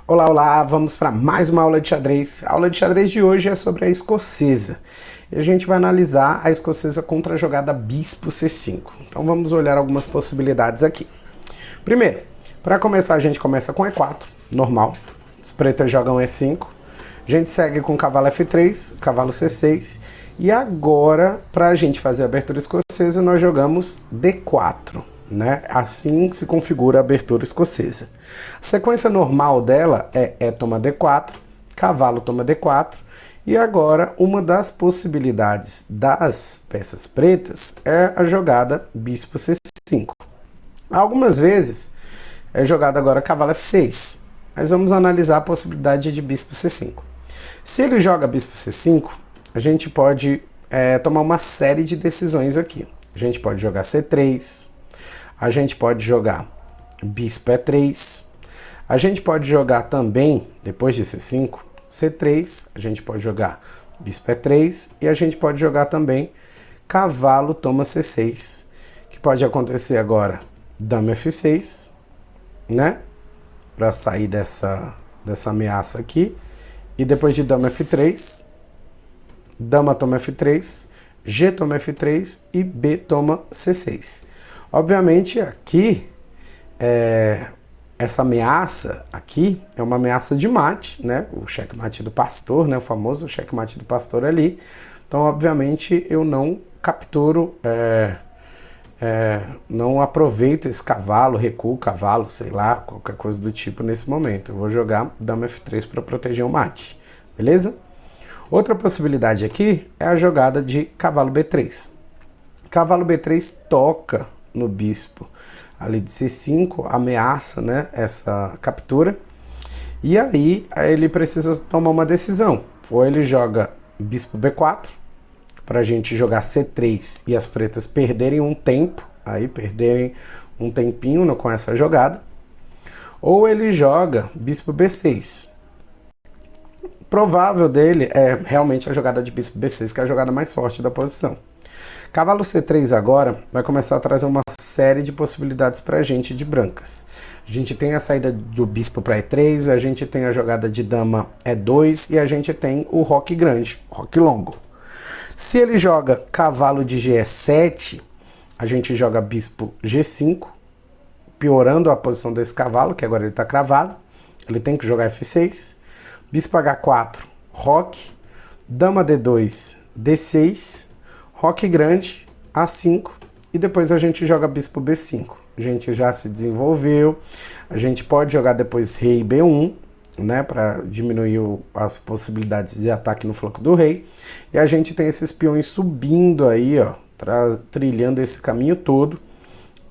Olá, olá! Vamos para mais uma aula de xadrez. A aula de xadrez de hoje é sobre a escocesa. E a gente vai analisar a escocesa contra a jogada bispo C5. Então vamos olhar algumas possibilidades aqui. Primeiro, para começar a gente começa com E4, normal. Os pretas jogam E5. A gente segue com cavalo F3, cavalo C6. E agora, para a gente fazer a abertura escocesa, nós jogamos D4. Né? Assim se configura a abertura escocesa. A sequência normal dela é E toma D4, cavalo toma D4, e agora uma das possibilidades das peças pretas é a jogada bispo C5. Algumas vezes é jogada agora cavalo F6, mas vamos analisar a possibilidade de bispo C5. Se ele joga bispo C5, a gente pode tomar uma série de decisões aqui. A gente pode jogar C3, a gente pode jogar bispo E3, a gente pode jogar também, depois de C5, C3, a gente pode jogar bispo E3 e a gente pode jogar também cavalo toma C6, que pode acontecer agora dama F6, né, para sair dessa ameaça aqui, e depois de dama F3, dama toma F3, G toma F3 e B toma C6. Obviamente aqui, essa ameaça aqui é uma ameaça de mate, né? O checkmate do pastor, né? O famoso checkmate do pastor ali. Então, obviamente, eu não capturo, não aproveito esse cavalo, recuo o cavalo, sei lá, qualquer coisa do tipo nesse momento. Eu vou jogar dama F3 para proteger o mate, beleza? Outra possibilidade aqui é a jogada de cavalo B3. Cavalo B3 toca no bispo ali de C5, ameaça, né, essa captura, e aí ele precisa tomar uma decisão. Ou ele joga bispo B4 para a gente jogar C3 e as pretas perderem um tempo, aí perderem um tempinho com essa jogada, ou ele joga bispo B6. Provável dele é realmente a jogada de bispo B6, que é a jogada mais forte da posição. Cavalo C3 agora vai começar a trazer uma série de possibilidades para a gente de brancas. A gente tem a saída do bispo para E3, a gente tem a jogada de dama E2 e a gente tem o roque grande, roque longo. Se ele joga cavalo de G7, a gente joga bispo G5, piorando a posição desse cavalo, que agora ele está cravado. Ele tem que jogar F6, bispo H4, roque, dama D2, D6, roque grande, A5, e depois a gente joga bispo B5. A gente já se desenvolveu, a gente pode jogar depois rei B1, né, para diminuir as possibilidades de ataque no flanco do rei. E a gente tem esses peões subindo aí, ó, trilhando esse caminho todo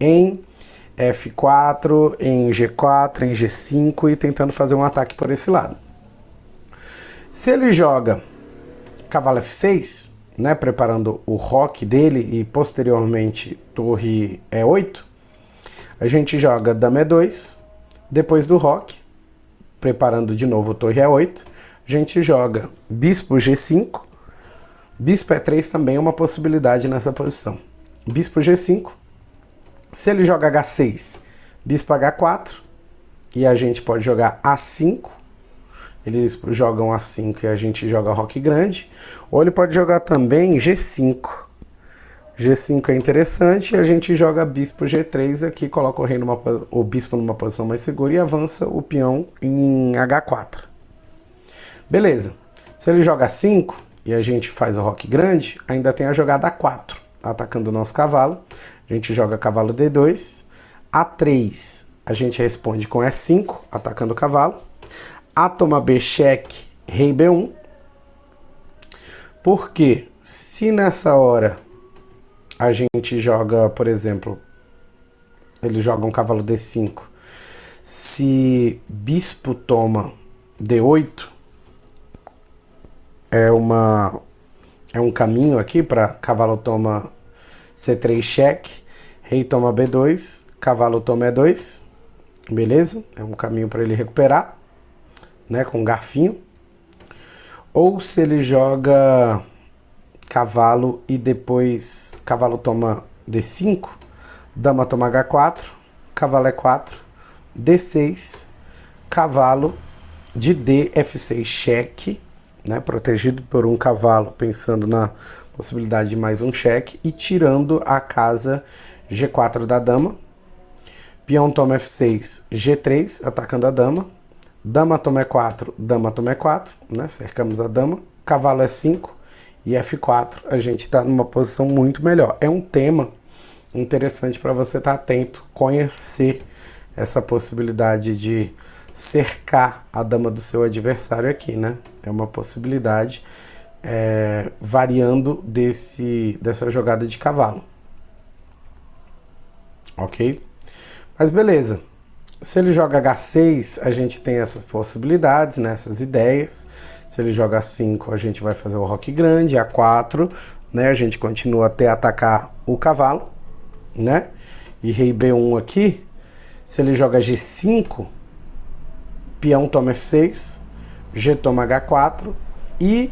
em F4, em G4, em G5 e tentando fazer um ataque por esse lado. Se ele joga cavalo F6, né, preparando o roque dele e posteriormente torre E8, a gente joga dama E2, depois do roque, preparando de novo torre E8, a gente joga bispo G5, bispo E3 também é uma possibilidade nessa posição. Bispo G5, se ele joga H6, bispo H4, e a gente pode jogar A5, eles jogam A5 e a gente joga roque grande. Ou ele pode jogar também G5. G5 é interessante e a gente joga bispo G3 aqui, coloca o bispo numa posição mais segura e avança o peão em H4. Beleza. Se ele joga 5 e a gente faz o roque grande, ainda tem a jogada A4, atacando o nosso cavalo. A gente joga cavalo D2. A3 a gente responde com E5, atacando o cavalo. A toma B cheque, rei B1. Porque se nessa hora a gente joga, por exemplo, ele joga um cavalo D5, se bispo toma D8, é um caminho aqui para cavalo toma C3 cheque, rei toma B2, cavalo toma E2, beleza? É um caminho para ele recuperar, né, com um garfinho. Ou se ele joga cavalo e depois cavalo toma D5, dama toma H4, cavalo E4, D6, cavalo de D, F6, cheque, né, protegido por um cavalo, pensando na possibilidade de mais um cheque, e tirando a casa G4 da dama. Peão toma F6, G3, atacando a dama. Dama toma E4, dama toma E4, né, cercamos a dama. Cavalo E5 e F4, a gente está numa posição muito melhor. É um tema interessante para você estar atento, conhecer essa possibilidade de cercar a dama do seu adversário aqui, né? É uma possibilidade variando dessa jogada de cavalo. Ok? Mas beleza. Se ele joga H6, a gente tem essas possibilidades, né? Essas ideias. Se ele joga 5, a gente vai fazer o roque grande, A4, né? A gente continua até atacar o cavalo, né? E rei B1 aqui, se ele joga G5, peão toma F6, G toma H4 e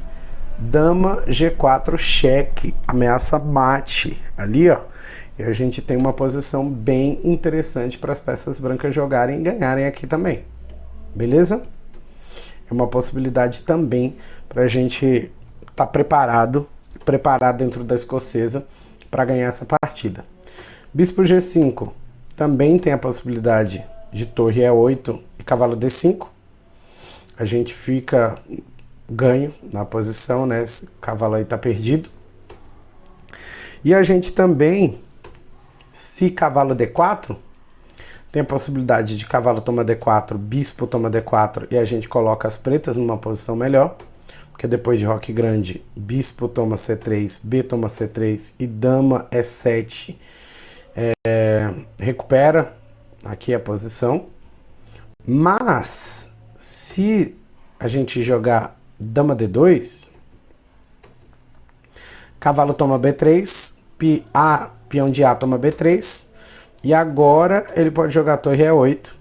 dama G4 cheque, ameaça mate ali, ó. E a gente tem uma posição bem interessante para as peças brancas jogarem e ganharem aqui também. Beleza? É uma possibilidade também para a gente estar preparado dentro da escocesa para ganhar essa partida. Bispo G5 também tem a possibilidade de torre E8 e cavalo D5. A gente fica ganho na posição, né? Esse cavalo aí tá perdido. E a gente também, se cavalo D4, tem a possibilidade de cavalo toma D4, bispo toma D4 e a gente coloca as pretas numa posição melhor. Porque depois de roque grande, bispo toma C3, B toma C3 e dama E7 recupera aqui a posição. Mas se a gente jogar dama D2, cavalo toma B3, peão de A toma B3, e agora ele pode jogar torre E8,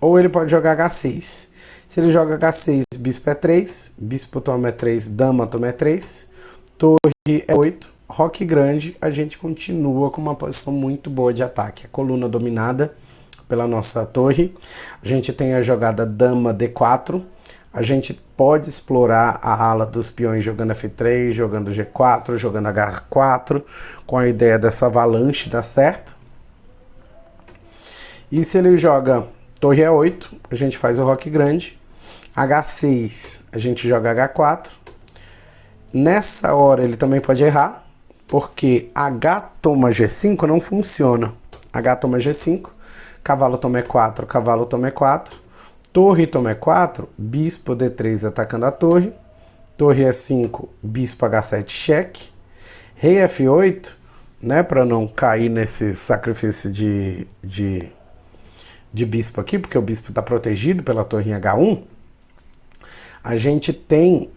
ou ele pode jogar H6. Se ele joga H6, bispo E3, bispo toma E3, dama toma E3, torre E8, roque grande, a gente continua com uma posição muito boa de ataque. A coluna dominada pela nossa torre. A gente tem a jogada dama D4. A gente pode explorar a ala dos peões jogando F3, jogando G4, jogando H4, com a ideia dessa avalanche dar certo. E se ele joga torre E8, a gente faz o roque grande. H6, a gente joga H4. Nessa hora ele também pode errar, porque H toma G5 não funciona. H toma G5, cavalo toma E4, cavalo toma E4, torre toma E4, bispo D3 atacando a torre, torre E5, bispo H7 cheque, rei F8, né, para não cair nesse sacrifício de bispo aqui, porque o bispo está protegido pela torre em H1, a gente tem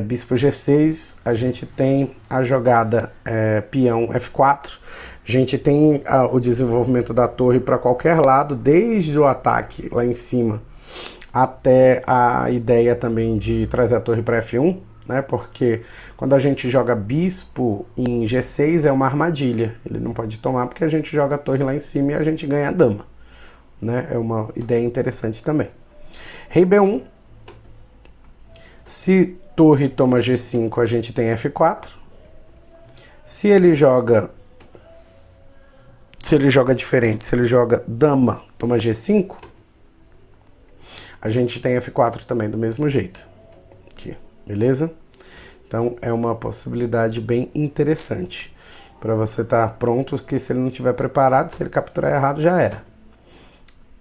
bispo G6, a gente tem a jogada peão F4, a gente tem o desenvolvimento da torre para qualquer lado, desde o ataque lá em cima até a ideia também de trazer a torre para F1, né? Porque quando a gente joga bispo em G6 é uma armadilha, ele não pode tomar porque a gente joga a torre lá em cima e a gente ganha a dama, né? É uma ideia interessante também. Rei B1, se torre toma G5, a gente tem F4. Se ele joga diferente, se ele joga dama toma G5, a gente tem F4 também do mesmo jeito. Aqui, beleza? Então é uma possibilidade bem interessante para você estar pronto, porque se ele não estiver preparado, se ele capturar errado, já era.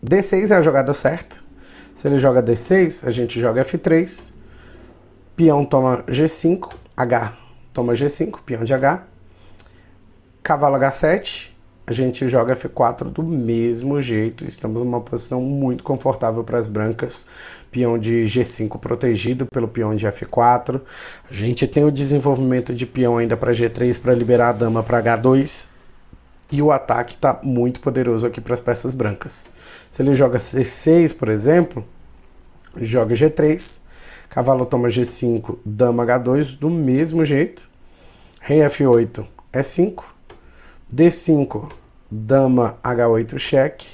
D6 é a jogada certa. Se ele joga D6, a gente joga F3. Peão toma G5, H toma G5, peão de H. Cavalo H7, a gente joga F4 do mesmo jeito. Estamos numa posição muito confortável para as brancas. Peão de G5 protegido pelo peão de F4. A gente tem o desenvolvimento de peão ainda para G3 para liberar a dama para H2. E o ataque está muito poderoso aqui para as peças brancas. Se ele joga C6, por exemplo, joga G3. Cavalo toma G5, dama H2, do mesmo jeito. Rei F8, E5. D5, dama H8 cheque.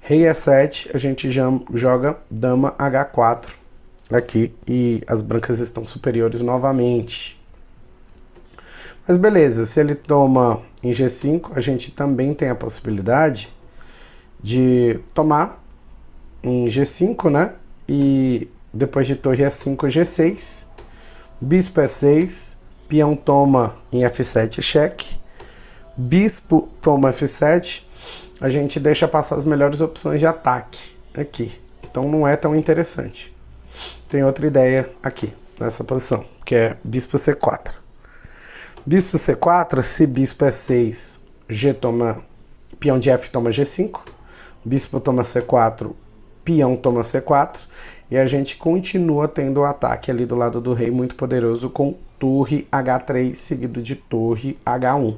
Rei E7, a gente joga dama H4 aqui e as brancas estão superiores novamente. Mas beleza, se ele toma em G5, a gente também tem a possibilidade de tomar em G5, né? E depois de torre E5, G6, bispo E6, peão toma em F7, cheque, bispo toma F7, a gente deixa passar as melhores opções de ataque aqui. Então não é tão interessante. Tem outra ideia aqui, nessa posição, que é bispo C4. Bispo C4, se bispo E6, G toma, peão de F toma G5, bispo toma C4, peão toma C4, e a gente continua tendo o ataque ali do lado do rei muito poderoso com torre H3 seguido de torre H1.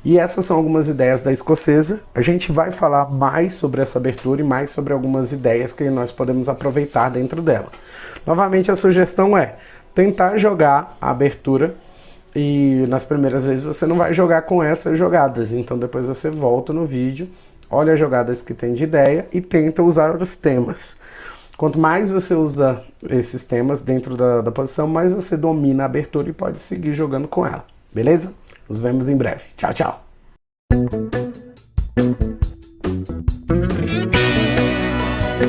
E essas são algumas ideias da escocesa. A gente vai falar mais sobre essa abertura e mais sobre algumas ideias que nós podemos aproveitar dentro dela. Novamente, a sugestão é tentar jogar a abertura e nas primeiras vezes você não vai jogar com essas jogadas. Então depois você volta no vídeo, olha as jogadas que tem de ideia e tenta usar os temas. Quanto mais você usa esses temas dentro da posição, mais você domina a abertura e pode seguir jogando com ela. Beleza? Nos vemos em breve. Tchau, tchau!